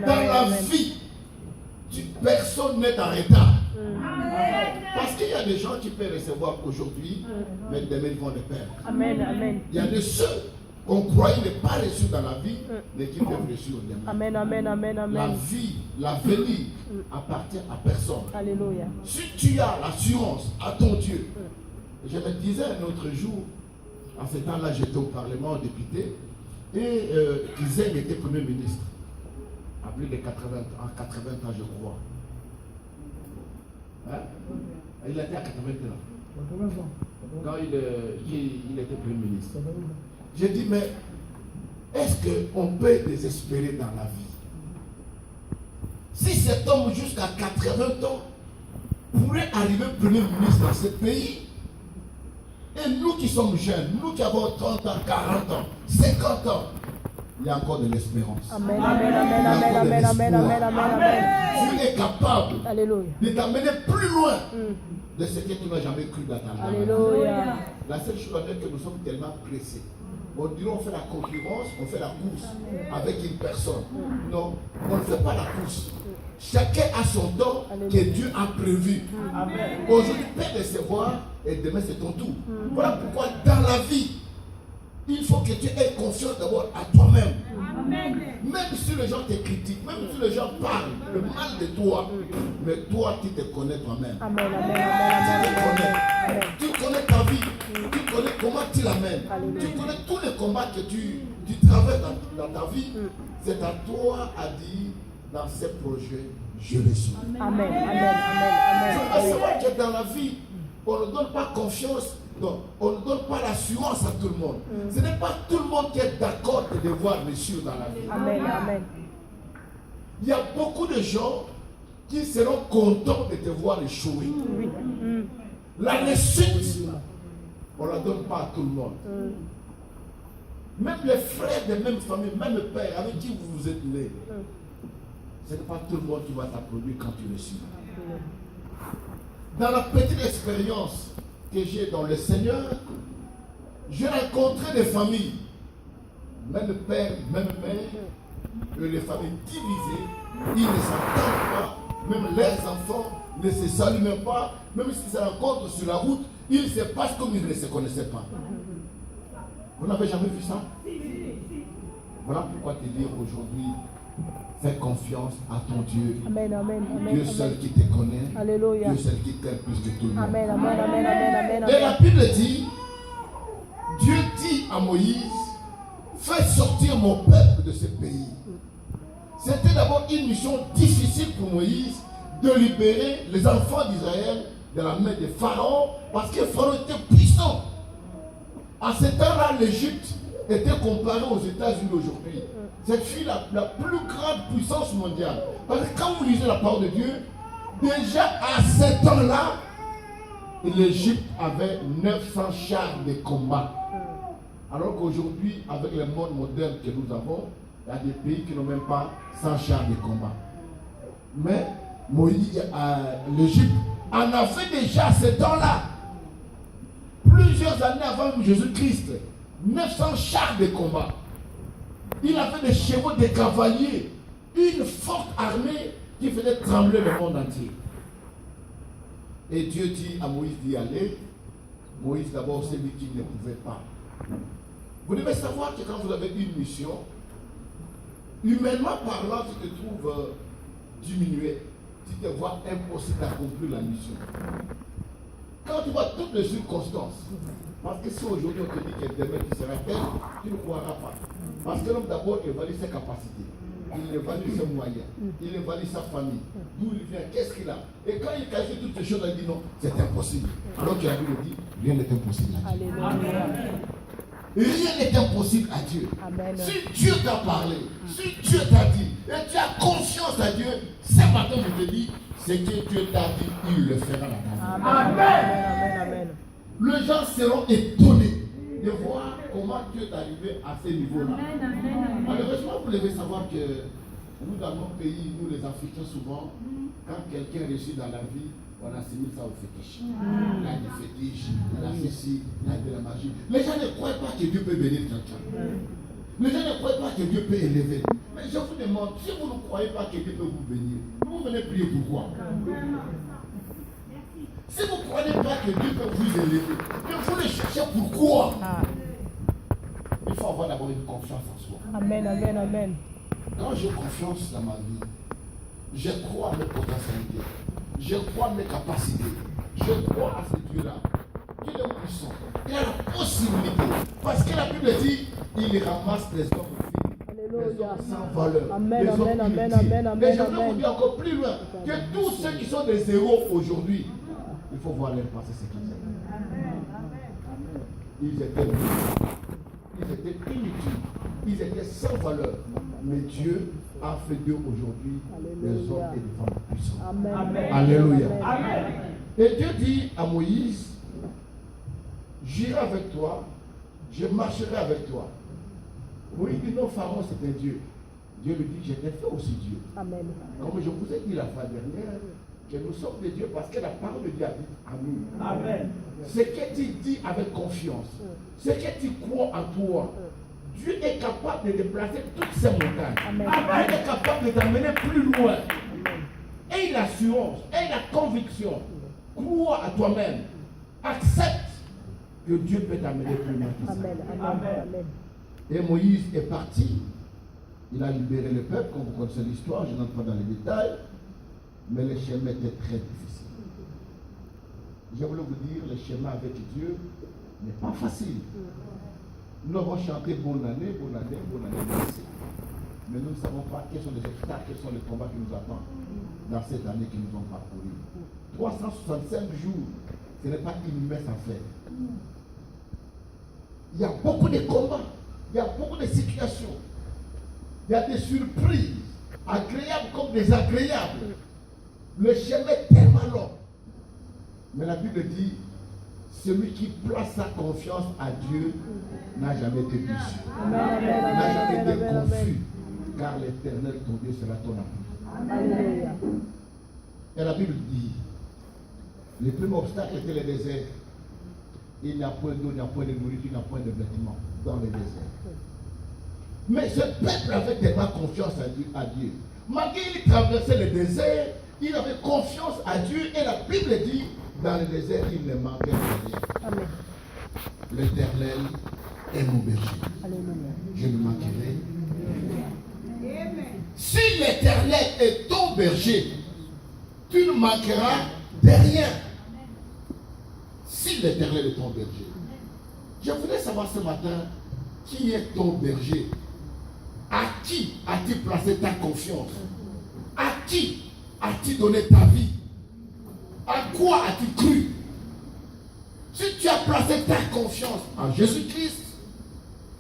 Dans la vie, personne n'est en retard. Parce qu'il y a des gens qui peuvent recevoir aujourd'hui, mais demain ils vont les perdre. Il y a de ceux qu'on croyait ne pas reçus dans la vie, mais qui peuvent reçus au demain. La vie, l'avenir appartient à personne. Alléluia. Si tu as l'assurance à ton Dieu, je me disais un autre jour, à ce temps-là j'étais au Parlement député, et Isaac était Premier ministre, à plus de 80 ans je crois. Hein? Il était à 80 ans. Quand il était Premier ministre. J'ai dit, mais est-ce qu'on peut désespérer dans la vie? Si cet homme jusqu'à 80 ans pourrait arriver Premier ministre dans ce pays, et nous qui sommes jeunes, nous qui avons 30 ans, 40 ans, 50 ans, il y a encore de l'espérance. Amen. Tu es capable Alléluia. de t'amener plus loin de ce que tu n'as jamais cru dans ta vie. Alléluia. La seule chose est que nous sommes tellement pressés. On dirait on fait la concurrence, on fait la course avec une personne. Non, on ne fait pas la course. Chacun a son temps que Dieu a prévu. Aujourd'hui, tu peux recevoir et demain c'est ton tour. Voilà pourquoi dans la vie, il faut que tu aies confiance d'abord à toi-même. Même si les gens te critiquent, même si les gens parlent le mal de toi, mais toi tu te connais toi-même. Tu connais ta vie, tu connais comment tu l'amènes, tu connais tous les combats que tu traverses dans ta vie. C'est à toi à dire dans ces projets, je le suis. Amen. Tu dois savoir que dans la vie, on ne donne pas confiance. Donc, on ne donne pas l'assurance à tout le monde. Ce n'est pas tout le monde qui est d'accord de devoir réussir dans la vie. Amen. Il y a beaucoup de gens qui seront contents de te voir échouer. La réussite, on ne la donne pas à tout le monde. Même les frères de même famille, même le père avec qui vous êtes nés, ce n'est pas tout le monde qui va t'applaudir quand tu réussis. Dans la petite expérience que j'ai dans le Seigneur, j'ai rencontré des familles, même père, même mère, et les familles divisées, ils ne s'entendent pas, même leurs enfants ne se saluent même pas, même s'ils se rencontrent sur la route, ils se passent comme ils ne se connaissaient pas. Vous n'avez jamais vu ça? Voilà pourquoi te dire aujourd'hui, fais confiance à ton Dieu. Amen. Dieu seul qui te connaît. Alléluia. Dieu seul qui t'aime plus que tout le monde. Amen. Et la Bible dit, Dieu dit à Moïse, fais sortir mon peuple de ce pays. C'était d'abord une mission difficile pour Moïse de libérer les enfants d'Israël de la main de Pharaon, parce que Pharaon était puissant. À ce temps-là, l'Égypte était comparée aux États-Unis aujourd'hui. Cette fille la plus grande puissance mondiale. Parce que quand vous lisez la parole de Dieu, déjà à ce temps-là, l'Égypte avait 900 chars de combat. Alors qu'aujourd'hui, avec le monde moderne que nous avons, il y a des pays qui n'ont même pas 100 chars de combat. Mais l'Égypte en avait déjà à ce temps-là. Plusieurs années avant Jésus-Christ, 900 chars de combat. Il avait des chevaux, des cavaliers, une forte armée qui faisait trembler le monde entier. Et Dieu dit à Moïse d'y aller. Moïse d'abord, c'est lui qui ne pouvait pas. Vous devez savoir que quand vous avez une mission, humainement parlant, tu te trouves diminué. Tu te vois impossible d'accomplir la mission. Quand tu vois toutes les circonstances, parce que si aujourd'hui on te dit que demain tu seras tel, tu ne croiras pas. Parce que l'homme d'abord évalue ses capacités, il évalue ses moyens, il évalue sa famille, d'où il vient, qu'est-ce qu'il a. Et quand il calcule toutes ces choses, il dit non, c'est impossible. Alors que la Bible dit, rien n'est impossible à Dieu. Alléluia. Rien n'est impossible à Dieu. Amen. Si Dieu t'a parlé, si Dieu t'a dit, et tu as confiance à Dieu, ce matin je te dis, ce que Dieu t'a dit, il le fera dans ta vie. Amen. Les gens seront étonnés de voir comment Dieu est arrivé à ce niveau-là. Malheureusement, vous devez savoir que nous, dans nos pays, nous les Africains, souvent, quand quelqu'un réussit dans la vie, on assimile ça au fétiche. Il a des fétiches, il a ceci, il a de la magie. Les gens ne croient pas que Dieu peut bénir quelqu'un. Les gens ne croient pas que Dieu peut élever. Mais Mais je vous demande, si vous ne croyez pas que Dieu peut vous bénir, vous venez prier pourquoi? Si vous ne croyez pas que Dieu peut vous élever, mais vous le cherchez pourquoi? Il faut avoir d'abord une confiance en soi. Amen, amen, amen. Quand j'ai confiance dans ma vie, je crois à mes potentialités, je crois à mes capacités, je crois à ce Dieu-là. Dieu est puissant. Il a la possibilité. Parce que la Bible dit, il ramasse les hommes les hommes sans valeur. Amen, les hommes amen, amen, inutiles. amen, amen, Mais je voudrais amen. vous dire encore plus loin que tous ceux qui sont des héros aujourd'hui, il faut voir leur passé ce qu'ils étaient. Ils étaient nuls. Ils étaient inutiles. Ils étaient sans valeur. Mais Dieu a fait d'eux aujourd'hui des hommes et des femmes puissants. Amen. Alléluia. Amen. Et Dieu dit à Moïse, j'irai avec toi, je marcherai avec toi. Moïse dit, non, Pharaon c'était Dieu. Dieu lui dit, je t'ai fait aussi Dieu. Amen. Comme je vous ai dit la fois dernière, que nous sommes des dieux parce que la parole de Dieu habite en nous. Amen. Ce que tu dis avec confiance, ce que tu crois en toi, Dieu est capable de déplacer toutes ces montagnes. Amen. Il est capable de t'amener plus loin. Aie l'assurance, aie la conviction. Crois à toi-même. Accepte que Dieu peut t'amener plus loin. Amen. Amen. Et Moïse est parti. Il a libéré le peuple, comme vous connaissez l'histoire, je n'entre pas dans les détails. Mais le chemin était très difficile. Je voulais vous dire, le chemin avec Dieu n'est pas facile. Nous avons chanté bonne année, merci. Mais nous ne savons pas quels sont les obstacles, quels sont les combats qui nous attendent dans cette année qui nous ont parcouru. 365 jours, ce n'est pas inhumain à faire. Il y a beaucoup de combats, il y a beaucoup de situations, il y a des surprises, agréables comme désagréables. Le chemin est tellement long. Mais la Bible dit, celui qui place sa confiance à Dieu n'a jamais été déçu, n'a jamais été confus, car l'Éternel, ton Dieu, sera ton appui. Et la Bible dit, le premier obstacle était le désert. Il n'y a point d'eau, il n'y a point de nourriture, il n'y a point de vêtements dans le désert. Mais ce peuple avait tellement confiance à Dieu. Malgré qu'il traversait le désert, il avait confiance à Dieu et la Bible dit, dans le désert, il ne manquait de rien. Amen. L'Éternel est mon berger. Alléluia. Je ne manquerai de rien. Si l'Éternel est ton berger, tu ne manqueras de rien. Si l'Éternel est ton berger. Je voudrais savoir ce matin, qui est ton berger? À qui as-tu placé ta confiance? À qui as-tu donné ta vie? À quoi as-tu cru? Si tu as placé ta confiance en Jésus-Christ,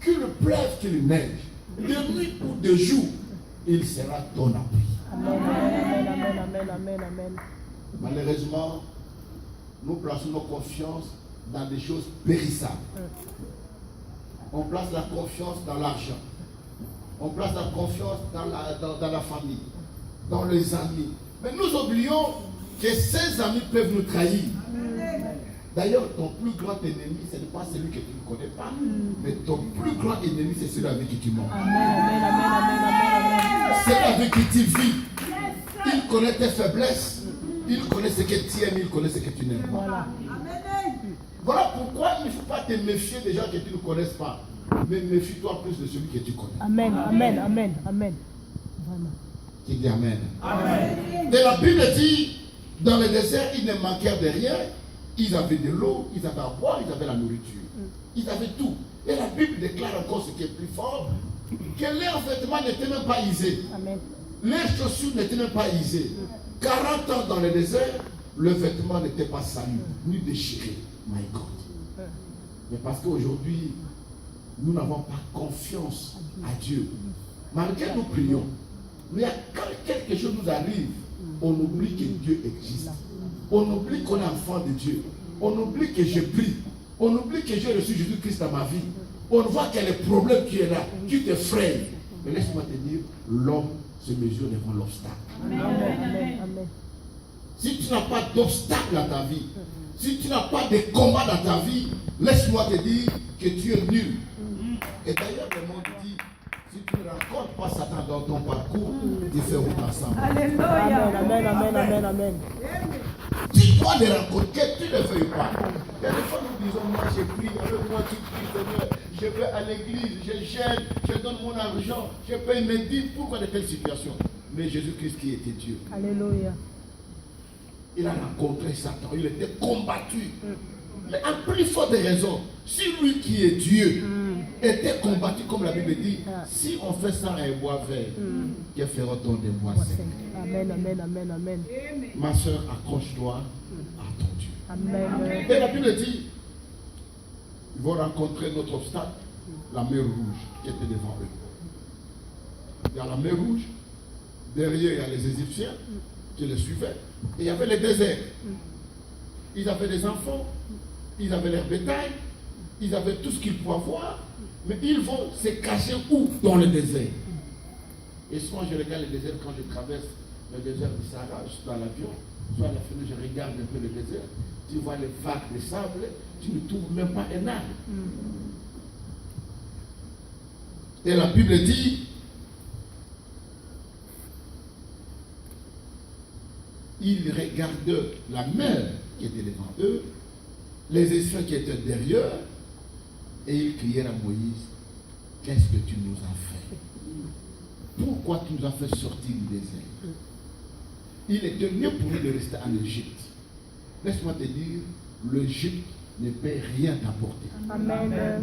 qu'il pleuve, qu'il neige, de nuit ou de jour, il sera ton appui. Amen. Malheureusement, nous plaçons nos confiances dans des choses périssables. On place la confiance dans l'argent. On place la confiance dans la famille, dans les amis. Mais nous oublions que ces amis peuvent nous trahir. D'ailleurs, ton plus grand ennemi, ce n'est pas celui que tu ne connais pas, mais ton plus grand ennemi, c'est celui avec qui tu mens. C'est avec qui tu vis. Il connaît tes faiblesses. Il connaît ce que tu aimes, il connaît ce que tu n'aimes pas. Voilà pourquoi il ne faut pas te méfier des gens que tu ne connais pas. Mais méfie-toi plus de celui que tu connais. Amen. Vraiment. Qui dit Amen. Et la Bible dit, dans le désert, ils ne manquèrent de rien. Ils avaient de l'eau, ils avaient à boire, ils avaient la nourriture. Ils avaient tout. Et la Bible déclare encore ce qui est plus fort, que leurs vêtements n'étaient même pas usés. Amen. Les chaussures n'étaient même pas usées. 40 ans dans le désert, le vêtement n'était pas sali, ni déchiré. My God. Mais parce qu'aujourd'hui, nous n'avons pas confiance à Dieu. Malgré nous prions, mais quand quelque chose nous arrive, on oublie que Dieu existe. On oublie qu'on est enfant de Dieu. On oublie que je prie. On oublie que j'ai reçu Jésus-Christ dans ma vie. On voit qu'il y a le problème qui est là, qui te freine. Mais laisse-moi te dire, l'homme se mesure devant l'obstacle. Amen. Si tu n'as pas d'obstacle dans ta vie, si tu n'as pas de combat dans ta vie, laisse-moi te dire que tu es nul. Et d'ailleurs, le monde dit, si tu ne rencontres pas pas Satan dans ton parcours, il fait route ensemble. Alléluia. Amen, amen, amen, amen. Si toi les rencontrer, tu ne le fais pas. Il y a des fois nous disons, moi j'ai pris, avec moi tu pries Seigneur, je vais à l'église, je gêne, je donne mon argent, je paye mes dîmes, pourquoi de telles situations? Mais Jésus-Christ qui était Dieu. Alléluia. Il a rencontré Satan, il était combattu. Mais à plus forte raison, si lui qui est Dieu était combattu, comme la Bible dit, si on fait ça à un bois vert, que fera-t-on des bois secs? Amen, amen, amen, amen. Ma soeur, accroche-toi à ton Dieu. Amen. Et la Bible dit, ils vont rencontrer notre obstacle, la mer rouge qui était devant eux. Il y a la mer rouge, derrière il y a les Égyptiens qui les suivaient, et il y avait le désert. Ils avaient des enfants, ils avaient leur bétail, ils avaient tout ce qu'ils pouvaient avoir, mais ils vont se cacher où? Dans le désert. Et souvent je regarde le désert quand je traverse le désert du Sahara, je suis dans l'avion, soit à la fenêtre, je regarde un peu le désert, tu vois les vagues de sable, tu ne trouves même pas un arbre. Et la Bible dit, ils regardaient la mer qui était devant eux, les Égyptiens qui étaient derrière, et ils crièrent à Moïse, qu'est-ce que tu nous as fait? Pourquoi tu nous as fait sortir du désert? Il était mieux pour nous de rester en Égypte. Laisse-moi te dire, l'Égypte ne peut rien t'apporter. Amen.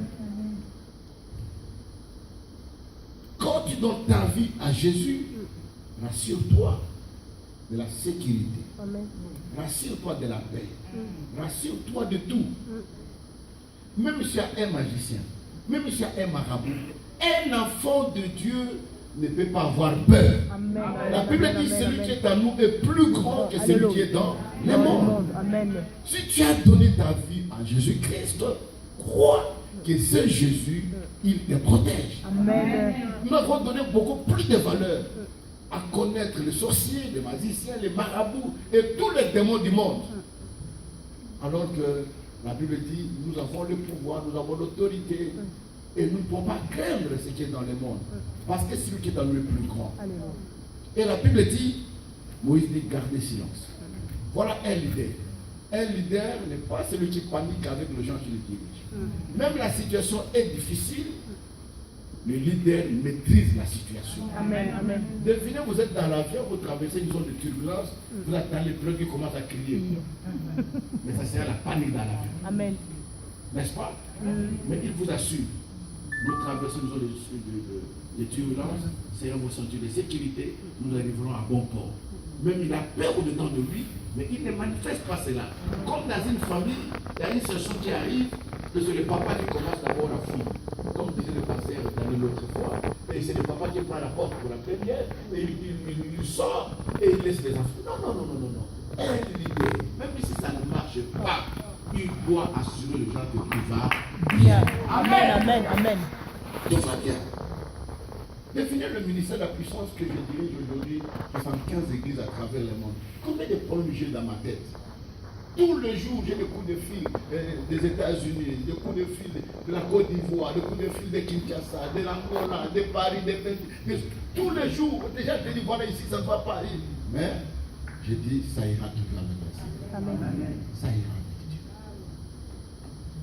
Quand tu donnes ta vie à Jésus, rassure-toi de la sécurité. Amen. Rassure-toi de la paix. Rassure-toi de tout. Même si tu as un magicien, même si tu as un marabout, un enfant de Dieu ne peut pas avoir peur. Amen. La Bible dit celui qui est en nous est plus grand que celui qui est dans le monde. Amen. Si tu as donné ta vie à Jésus-Christ, crois que ce Jésus, il te protège. Amen. Nous avons donné beaucoup plus de valeur à connaître les sorciers, les magiciens, les marabouts et tous les démons du monde. Alors que la Bible dit, nous avons le pouvoir, nous avons l'autorité et nous ne pouvons pas craindre ce qui est dans le monde. Parce que celui qui est dans nous est plus grand. Alléluia. Et la Bible dit, Moïse dit, gardez silence. Voilà un leader. Un leader n'est pas celui qui panique avec les gens qui le dirigent. Même la situation est difficile, le leader maîtrise la situation. Amen. Amen. Devinez, vous êtes dans l'avion, vous traversez une zone de turbulence, vous attendez les pilotes qui commencent à crier. Mais ça sera la panique dans l'avion. Amen. N'est-ce pas? Mais il vous assure, nous traversons une zone de turbulence, c'est un ressenti de sécurité, nous arriverons à bon port. Même il a peur au-dedans de lui, mais il ne manifeste pas cela. Comme dans une famille, il y a une situation qui arrive, que c'est le papa qui commence d'abord la fille. Comme disait le pasteur Daniel l'autre fois, et c'est le papa qui prend la porte pour la première, et il sort et il laisse les enfants. Non. Un leader, même si ça ne marche pas, il doit assurer les gens que tout va bien. Amen. Amen. Tout va bien. Définir le ministère de la puissance que je dirige aujourd'hui, 75 églises à travers le monde. Combien de problèmes j'ai dans ma tête? Tous les jours, j'ai des coups de fil des États-Unis, des coups de fil de la Côte d'Ivoire, des coups de fil de Kinshasa, de l'Angola, de Paris, tous les jours. Déjà, je dis, voilà, ici, ça ne va pas. Mais, je dis, ça ira tout avec la Amen. Ça ira avec Dieu.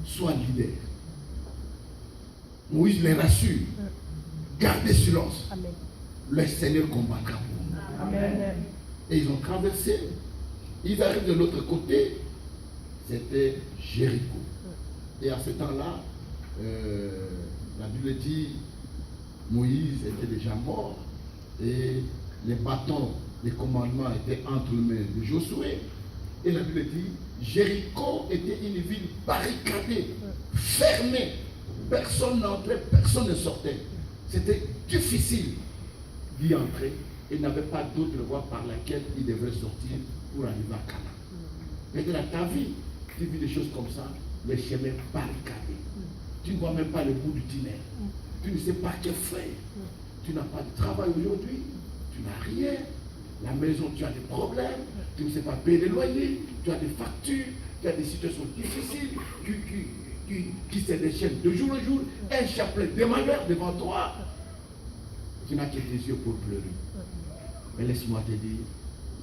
Sois leader. Moïse les rassure. Gardez silence. Amen. Le Seigneur combattra pour nous. Amen. Et ils ont traversé. Ils arrivent de l'autre côté. C'était Jéricho. Et à ce temps-là, la Bible dit, Moïse était déjà mort. Et les bâtons, les commandements étaient entre les mains de Josué. Et la Bible dit, Jéricho était une ville barricadée, fermée. Personne n'entrait, personne ne sortait. C'était difficile d'y entrer et n'avait pas d'autre voie par laquelle il devrait sortir pour arriver à Canaan. Mais dans ta vie, tu vis des choses comme ça, les chemins barricadés. Tu ne vois même pas le bout du tunnel. Tu ne sais pas que faire. Tu n'as pas de travail aujourd'hui, tu n'as rien. La maison, tu as des problèmes, tu ne sais pas payer les loyers, tu as des factures, tu as des situations difficiles qui se déchaînent de jour en jour, un chapelet de malheur devant toi. tu n'as que des yeux pour pleurer. Mais laisse-moi te dire,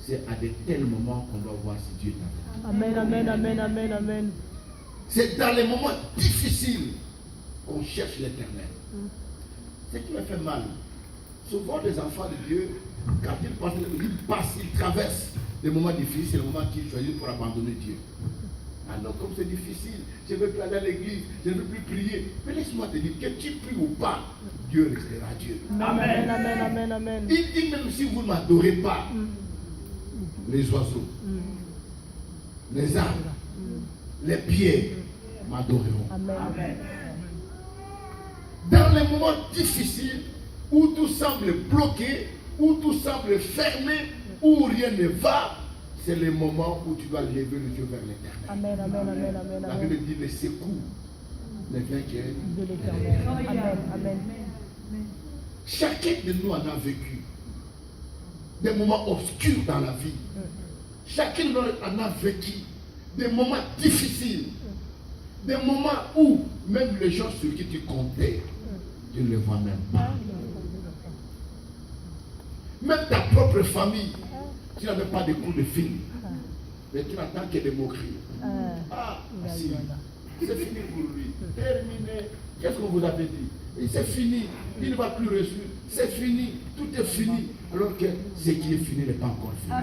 c'est à de tels moments qu'on doit voir si Dieu est avec. Amen, amen, amen, amen, amen. C'est dans les moments difficiles qu'on cherche l'éternel. Ce qui me fait mal, souvent les enfants de Dieu, quand ils traversent des moments difficiles, c'est le moment qu'ils choisissent pour abandonner Dieu. Alors comme c'est difficile, je ne veux plus aller à l'église, je ne veux plus prier. Mais laisse-moi te dire, que tu pries ou pas, Dieu restera Dieu. Amen, amen, amen, amen. Il dit même si vous ne m'adorez pas, les oiseaux, les arbres, les pierres m'adoreront. Amen, amen. Dans les moments difficiles, où tout semble bloqué, où tout semble fermé, où rien ne va, c'est le moment où tu dois lever les yeux vers l'éternel. Amen, amen, amen, amen, La amen. Bible dit les secours ne vient que De l'éternel. Amen, amen. Chacun de nous en a vécu des moments obscurs dans la vie. Chacun de nous en a vécu des moments difficiles. Des moments où même les gens sur qui tu comptais, tu ne les vois même pas. Même ta propre famille, tu n'avais pas de coups de fil. Mais tu n'attends que des moqueries. Ah, si. C'est fini pour lui. Terminé. Qu'est-ce qu'on vous avait dit? Et c'est fini. Il ne va plus reçu. C'est fini. Tout est fini. Alors que ce qui est fini n'est pas encore fini.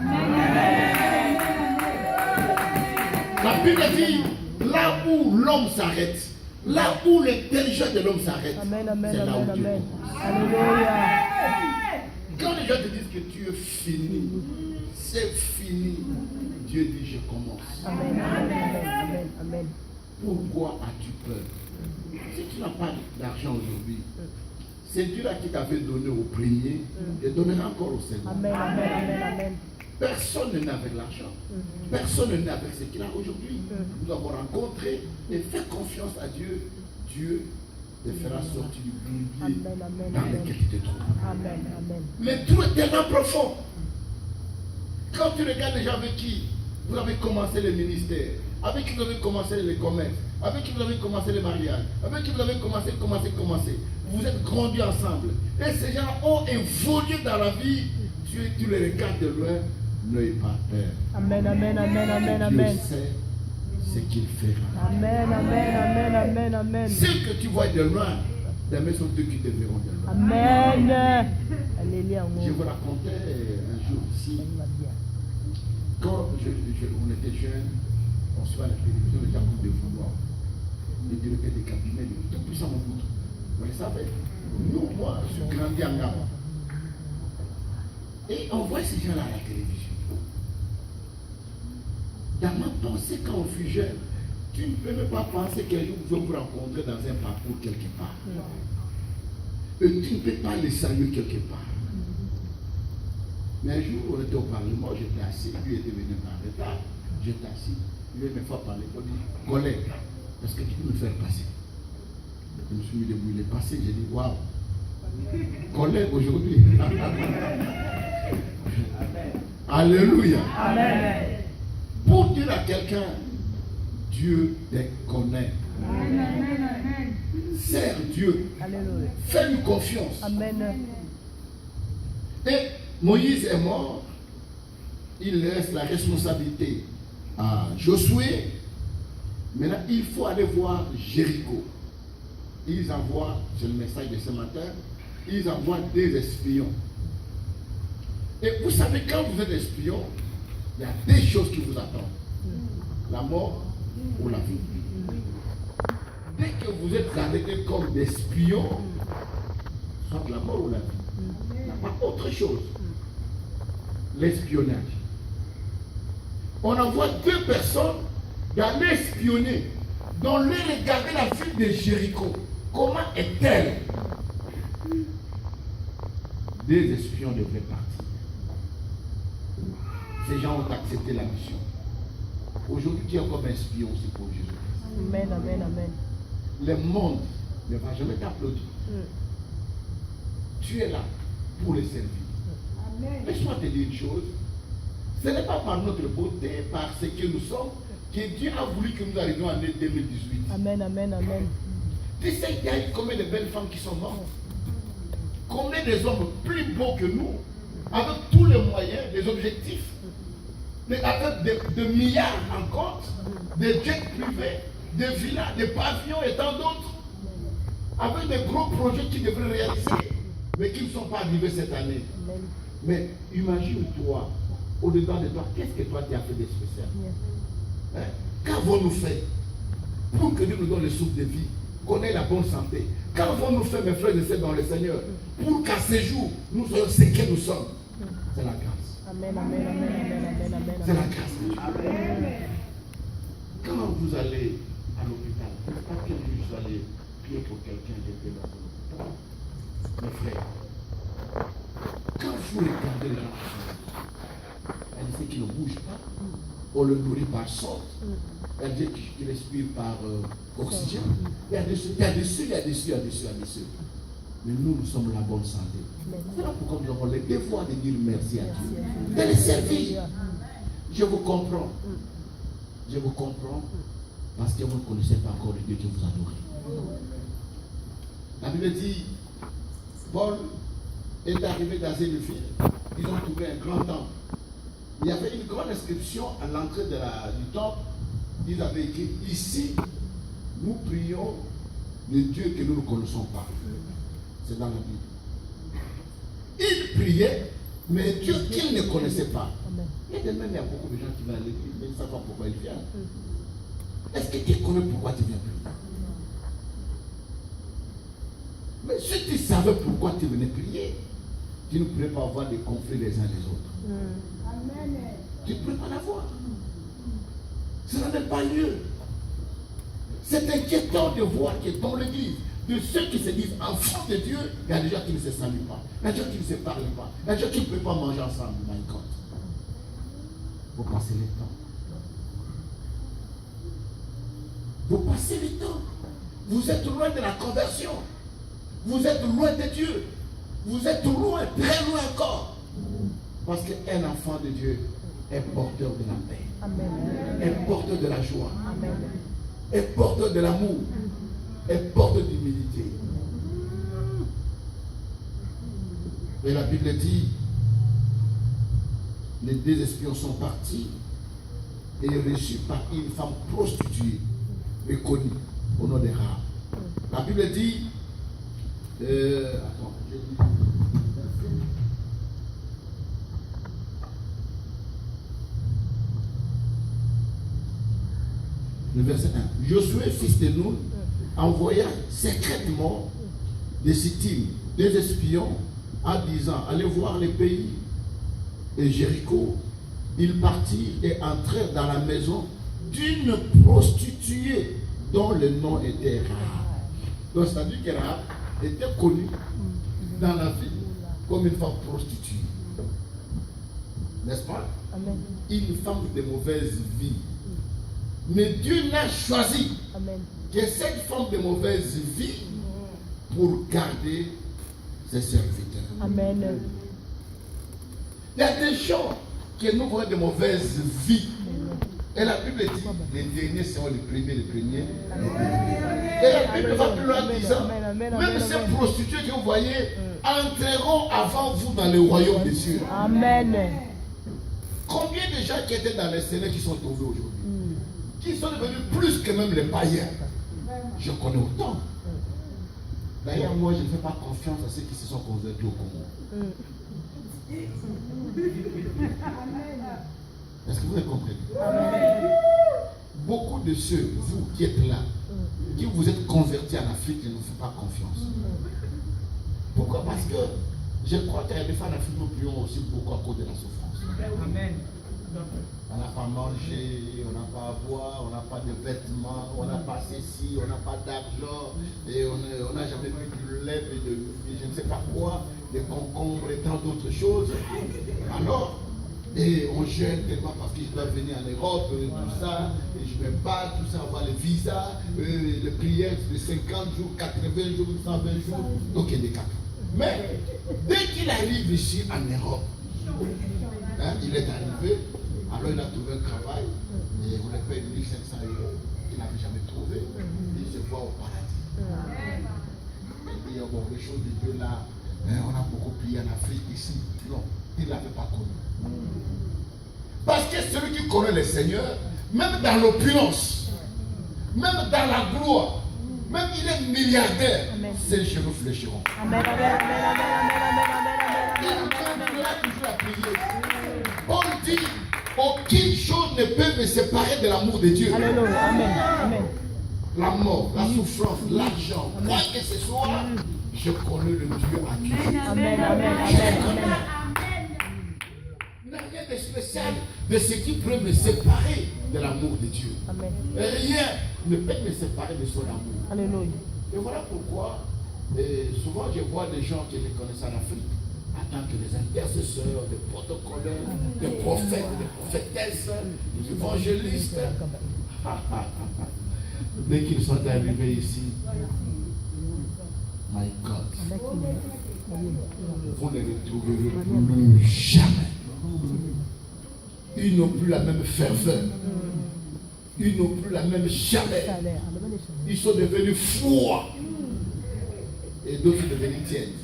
La Bible dit, là où l'homme s'arrête, là où l'intelligence de l'homme s'arrête, Amen, amen, c'est là amen, où Dieu amen. commence. Alléluia. Quand les gens te disent que tu es fini, c'est fini. Dieu dit, je commence. Amen, amen, amen, amen, amen. Pourquoi as-tu peur? Si tu n'as pas d'argent aujourd'hui, c'est Dieu là qui t'avait donné au premier et donnera encore au second. Amen, amen, amen, amen. Personne n'est né avec l'argent. Personne n'est né avec ce qu'il a aujourd'hui. Nous avons rencontré et fait confiance à Dieu. Dieu te fera sortir du bourbier Amen, amen, dans amen. lequel tu te trouves. Amen, amen. Le trou est tellement profond. Quand tu regardes les gens avec qui vous avez commencé le ministère, avec qui vous avez commencé les commerces, avec qui vous avez commencé les mariages, avec qui vous avez commencé. Vous êtes grandis ensemble. Et ces gens ont évolué dans la vie. Tu les regardes de loin, n'ayez pas peur. Amen, amen, amen, amen, Dieu amen. sait ce qu'il fera. Amen, amen, amen, amen, amen. Ce que tu vois de loin, les mains sont eux qui te verront de loin. Amen. Alléluia. Je vous racontais un jour ici, quand on était jeunes, on se voit à la télévision, les gens comme des vouloirs. Les directeurs des cabinets, les tout puissants mon poutre. Vous le savez, nous, moi, je suis grandi en Gabon. Et on voit ces gens-là à la télévision. Dans ma pensée, quand on fut jeune, tu ne peux même pas penser qu'un jour vous allez vous rencontrer dans un parcours quelque part. Et tu ne peux pas les saluer quelque part. Mais un jour, on était au Parlement, j'étais assis, lui était venu par retard, j'étais assis, il veut me faire parler, il dit, collègue, est-ce que tu peux me faire passer? Je me suis mis debout, il est passé, j'ai dit, waouh, collègue aujourd'hui. Alléluia. Amen. Pour dire à quelqu'un, Dieu te connaît. Sers Dieu. Alléluia. Fais-lui confiance. Amen. Et Moïse est mort. Il laisse la responsabilité à Josué. Maintenant, il faut aller voir Jéricho. Ils envoient, c'est le message de ce matin, ils envoient des espions. Et vous savez, quand vous êtes espion, il y a des choses qui vous attendent. La mort ou la vie. Dès que vous êtes arrêtés comme des espions, soit la mort ou la vie. Il n'y a pas autre chose. L'espionnage. On envoie deux personnes d'aller espionner, d'aller regarder la ville de Jéricho. Comment est-elle? Des espions devraient partir. Ces gens ont accepté la mission. Aujourd'hui, qui est comme espion, c'est pour Jésus. Amen, amen, amen. Le monde ne va jamais t'applaudir. Tu es là pour les servir. Laisse-moi te dire une chose. Ce n'est pas par notre beauté, par ce que nous sommes, que Dieu a voulu que nous arrivions en année 2018. Amen, amen, amen. Tu sais, il y a combien de belles femmes qui sont mortes? Combien des hommes plus beaux que nous, avec tous les moyens, des objectifs, avec des milliards en compte, des jets privés, des villas, des pavillons et tant d'autres, avec des gros projets qui devraient réaliser, mais qui ne sont pas arrivés cette année. Mais imagine-toi, au-dedans de toi, qu'est-ce que toi tu as fait de spécial? Hein? Qu'avons-nous fait pour que Dieu nous donne le souffle de vie, qu'on ait la bonne santé? Qu'avons-nous fait, mes frères et sœurs, dans le Seigneur, pour qu'à ces jours, nous soyons ce que nous sommes? C'est la grâce. Amen, amen, amen, amen, amen, amen. C'est la grâce de Dieu. Amen. Quand vous allez à l'hôpital, pas que je suis allé prier pour quelqu'un qui était dans un hôpital. Mes frères, quand vous regardez les gens, elle dit qu'ils ne bougent pas, on le nourrit par sonde, elle dit qu'il respire par oxygène. Il y a dessus, il y a dessus, il y a dessus, il y a dessus, il y a dessus. Mais nous sommes la bonne santé. C'est là pourquoi nous avons le devoir de dire merci à Dieu, de les servir. Je vous comprends. Je vous comprends parce que vous ne connaissez pas encore le Dieu que vous adorez. La Bible dit, Paul est arrivé dans une ville, ils ont trouvé un grand temple. Il y avait une grande inscription à l'entrée du temple. Ils avaient écrit, ici, nous prions le Dieu que nous ne connaissons pas. C'est dans la Bible. Ils priaient, mais Dieu qu'ils ne connaissaient pas. Et de même, il y a beaucoup de gens qui vont à l'église, mais ils ne savent pas pourquoi ils viennent. Est-ce que tu connais pourquoi tu viens prier? Mais si tu savais pourquoi tu venais prier, tu ne pourrais pas avoir des conflits les uns les autres. Tu ne pourrais pas l'avoir. Ça n'a pas lieu. C'est inquiétant de voir que dans l'église, de ceux qui se disent enfants de Dieu, il y a des gens qui ne se saluent pas, il y a des gens qui ne se parlent pas, il y a des gens qui ne peuvent pas manger ensemble. My God. Vous passez le temps. Vous passez le temps. Vous êtes loin de la conversion. Vous êtes loin de Dieu. Vous êtes loin, très loin encore. Parce qu'un enfant de Dieu est porteur de la paix. Amen. Est porteur de la joie. Amen. Est porteur de l'amour. Est porteur d'humilité. Et la Bible dit, les deux espions sont partis et reçus par une femme prostituée reconnue au nom de Rahab. La Bible dit, attends, je dis, le verset 1. Josué, fils de Nun, envoya secrètement de Sittim des espions en disant, allez voir les pays et Jéricho. Ils partirent et entrèrent dans la maison d'une prostituée dont le nom était Rahab. Donc c'est-à-dire que Rahab était connue dans la ville comme une femme prostituée. N'est-ce pas? Amen. Une femme de mauvaise vie. Mais Dieu n'a choisi que cette femme de mauvaise vie pour garder ses serviteurs. Amen. Il y a des gens qui nous voient de mauvaise vie. Et la Bible dit, les derniers seront les premiers. Et la Bible va plus loin disant, même ces prostituées que vous voyez entreront avant vous dans le royaume des cieux. Amen. Combien de gens qui étaient dans les Seigneurs qui sont tombés aujourd'hui? Qui sont devenus plus que même les païens? Je connais autant. D'ailleurs, moi, je ne fais pas confiance à ceux qui se sont convertis au Congo. Est-ce que vous avez compris? Beaucoup de ceux, vous qui êtes là, qui vous êtes convertis en Afrique, ne nous font pas confiance. Pourquoi? Parce que je crois qu'il y a des fois en Afrique, nous prions aussi beaucoup à cause de la souffrance. Amen. On n'a pas mangé, on n'a pas à boire, on n'a pas de vêtements, on n'a pas ceci, on n'a pas d'argent, et on n'a jamais vu du lait et de je ne sais pas quoi, des concombres et tant d'autres choses. Alors, et on gêne tellement parce que je dois venir en Europe, tout ça, et je me bats, tout ça, on va le visa, le prière de 50 jours, 80 jours, 120 jours, donc il y a des cas. Mais dès qu'il arrive ici en Europe, il est arrivé, alors il a trouvé un travail, et on lui paye 1500 € qu'il n'avait jamais trouvé, et il se voit au paradis. Et bon, les choses de Dieu là, On a beaucoup prié en Afrique ici. Non, il ne l'avait pas connu. Parce que celui qui connaît le Seigneur, même dans l'opulence, même dans la gloire, même il est milliardaire, ses genoux fléchiront. Amen. Il continuera toujours à prier. Paul dit, aucune chose ne peut me séparer de l'amour de Dieu. Alléluia. Amen. La mort, la souffrance, l'argent, quoi que ce soit, je connais le Dieu à qui je Amen. Il n'y a rien de spécial de ce qui peut me séparer de l'amour de Dieu. Amen. Rien ne peut me séparer de son amour. Alléluia. Et voilà pourquoi souvent je vois des gens qui les connaissent en Afrique en tant que des intercesseurs, des protocoleurs, des prophètes, des prophétesses, des évangélistes. Dès qu'ils sont arrivés ici, my God, vous ne les retrouverez plus jamais. Ils n'ont plus la même ferveur. Ils n'ont plus la même chaleur. Ils sont devenus froids. Et d'autres sont devenus tièdes.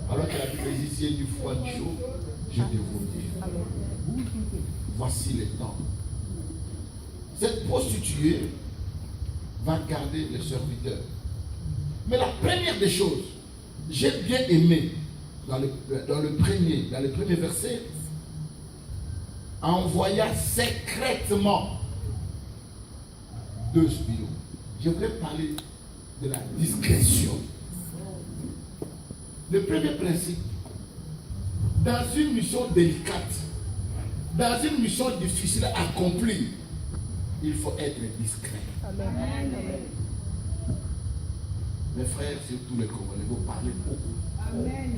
Alors que la Bible dit, s'il y a du froid, du chaud, je te vous dire. Voici le temps. Cette prostituée va garder le serviteur. Mais la première des choses, j'ai bien aimé dans le premier verset, envoya secrètement 2 spions. Je voudrais parler de la discrétion. Le premier principe, dans une mission délicate, dans une mission difficile à accomplir, il faut être discret. Amen. Mes frères, surtout les Congolais, vous parlez beaucoup. Amen.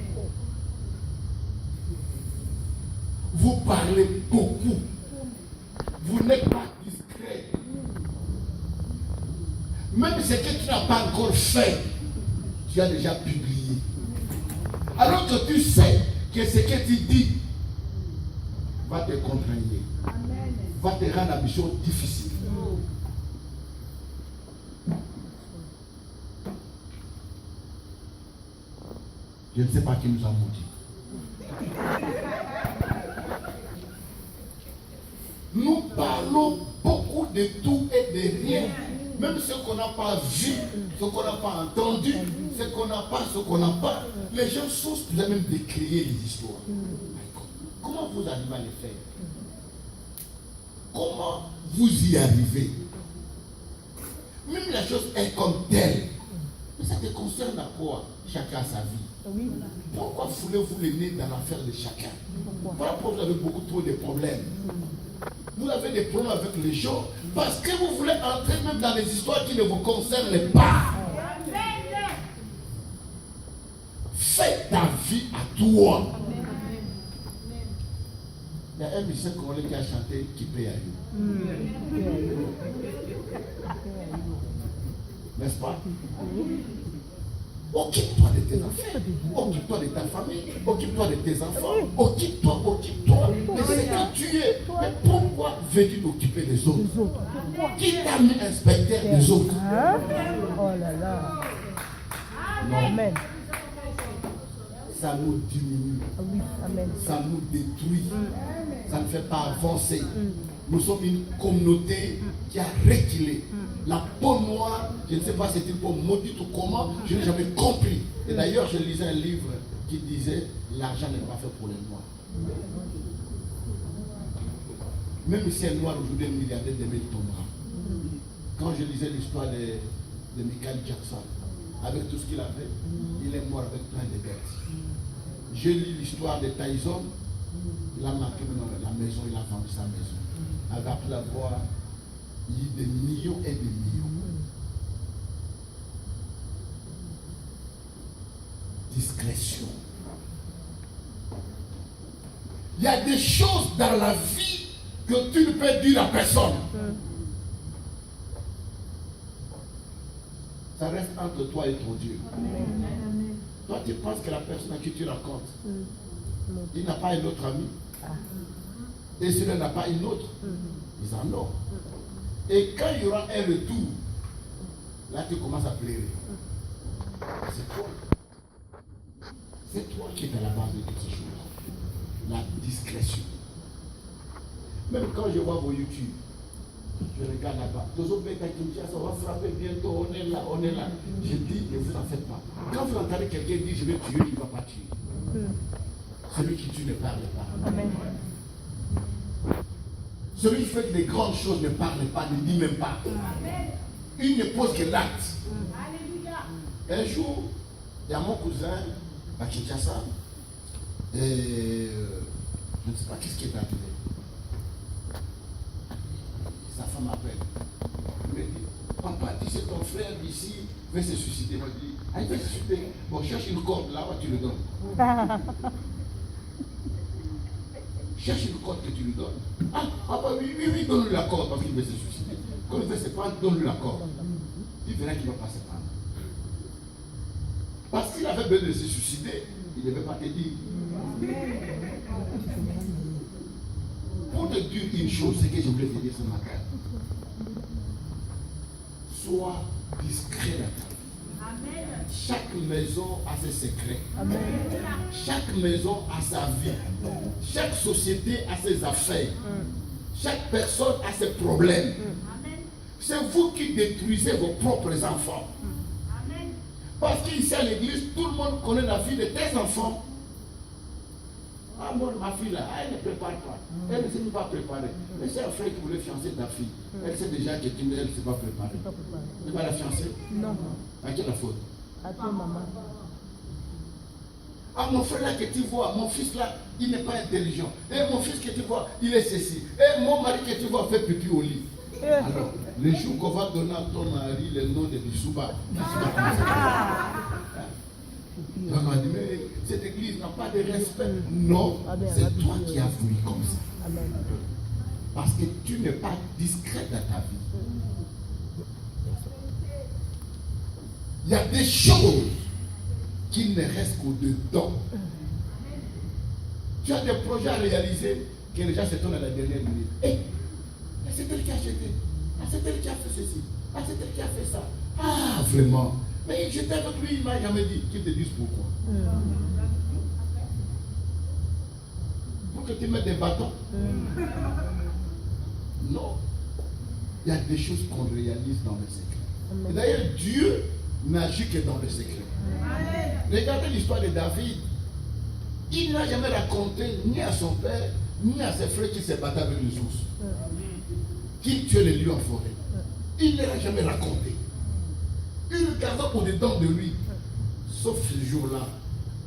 Vous parlez beaucoup. Vous n'êtes pas discret. Même ce que tu n'as pas encore fait, tu as déjà publié. Alors que tu sais que ce que tu dis va te contraindre, va te rendre la mission difficile. Je ne sais pas qui nous a maudit. Nous parlons beaucoup de tout et de rien. Même ce qu'on n'a pas vu, ce qu'on n'a pas entendu, ce qu'on n'a pas. Les gens sont même de créer des histoires. Comment vous arrivez à les faire? Comment vous y arrivez? Même la chose est comme telle. Mais ça te concerne à quoi? Chacun a sa vie. Pourquoi foulez-vous le nez dans l'affaire de chacun? Voilà pourquoi vous avez beaucoup trop de problèmes. Vous avez des problèmes avec les gens parce que vous voulez entrer même dans des histoires qui ne vous concernent pas. Fais ta vie à toi. Il y a un musicien congolais qui a chanté qui paye à lui. N'est-ce pas? Occupe-toi de tes affaires, occupe-toi de ta famille, occupe-toi de tes enfants, occupe-toi de ce que tu es. Mais pourquoi veux-tu t'occuper des autres? Qui t'a mis inspecteur des autres? Oh là là. Non. Amen. Ça nous diminue, Amen. ça nous détruit, ça ne fait pas avancer. Nous sommes une communauté qui a reculé. La peau noire, je ne sais pas si c'est une peau maudite ou comment, je n'ai jamais compris. Et d'ailleurs, je lisais un livre qui disait l'argent n'est pas fait pour les noirs. Même si un noir aujourd'hui, un milliardaire demain tombera. Quand je lisais l'histoire de Michael Jackson, avec tout ce qu'il avait, il est mort avec plein de dettes. J'ai lu l'histoire de Tyson, il a marqué la maison, il a vendu sa maison. Avec la voix, il y a des millions et des millions. Discrétion. Il y a des choses dans la vie que tu ne peux dire à personne. Ça reste entre toi et ton Dieu. Toi, tu penses que la personne à qui tu racontes, il n'a pas un autre ami. Et celui-là n'a pas une autre. Ils en ont. Et quand il y aura un retour, là tu commences à pleurer. C'est toi. C'est toi qui es à la base de toutes ces choses. La discrétion. Même quand je vois vos YouTube, je regarde là-bas. On va frapper bientôt, on est là, on est là. Je dis, ne vous en faites pas. Quand vous entendez quelqu'un dire, je vais tuer, il ne va pas tuer. Celui qui tue ne parle pas. Amen. Celui qui fait des grandes choses ne parle pas, ne dit même pas. Il ne pose que l'acte. Un jour, il y a mon cousin à Kinshasa. Et je ne sais pas qu'est-ce qui est arrivé. Sa femme m'appelle. Il me dit, papa, tu sais, ton frère d'ici veut se suicider. Moi, je dis, ah, il veut se suicider. Bon, cherche une corde là-bas, tu le donnes. Cherche une corde que tu lui donnes. Ah, papa, oui, donne-lui la corde parce qu'il veut se suicider. Quand il veut se prendre, donne-lui la corde. Il verra qu'il ne va pas se prendre. Parce qu'il avait besoin de se suicider, il ne devait pas te dire. Pour te dire une chose, c'est que je voulais te dire ce matin. Sois discret dans ta vie. Chaque maison a ses secrets. Amen. Chaque maison a sa vie. Chaque société a ses affaires. Chaque personne a ses problèmes. C'est vous qui détruisez vos propres enfants. Parce qu'ici à l'église, tout le monde connaît la vie de tes enfants. Ah, moi, ma fille là, elle ne prépare pas. Elle ne s'est pas préparée. Mais c'est un frère qui voulait fiancer ta fille. Elle sait déjà que elle ne s'est pas préparée. Tu vas la fiancer? Non. À qui la faute? À toi, maman. Ah, mon frère là que tu vois, mon fils là, il n'est pas intelligent. Et mon fils que tu vois, il est ceci. Et mon mari que tu vois fait pipi au lit. Alors, le jour qu'on va donner à ton mari le nom de Bissouba, on m'a dit, mais cette église n'a pas de respect. Non, c'est toi qui as voulu comme ça. Amen. Parce que tu n'es pas discret dans ta vie. Il y a des choses qui ne restent qu'au-dedans. Tu as des projets à réaliser que les gens se tournent à la dernière minute. Hey, c'est elle qui a acheté. Ah, c'est elle qui a fait ceci. Ah, c'est elle qui a fait ça. Ah, vraiment. Mais j'étais avec lui, il ne m'a jamais dit. Qu'il te dise pourquoi. Pour que tu mettes des bâtons. Non. Il y a des choses qu'on réalise dans le secret. Et d'ailleurs, Dieu n'agit que dans le secret. Regardez l'histoire de David. Il n'a jamais raconté ni à son père, ni à ses frères qui se battaient avec les ours. Qu'il tuait les lions en forêt. Il ne l'a jamais raconté. Il regardait au-dedans de lui. Sauf ce jour-là,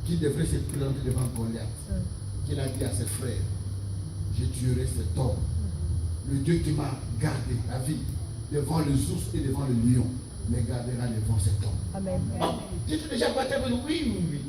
qu'il devrait se présenter devant Goliath. Qu'il a dit à ses frères, je tuerai cet homme. Le Dieu qui m'a gardé la vie devant les ours et devant le lion me gardera devant cet homme. Amen. Ah, tu t'es déjà battu avec lui? Oui.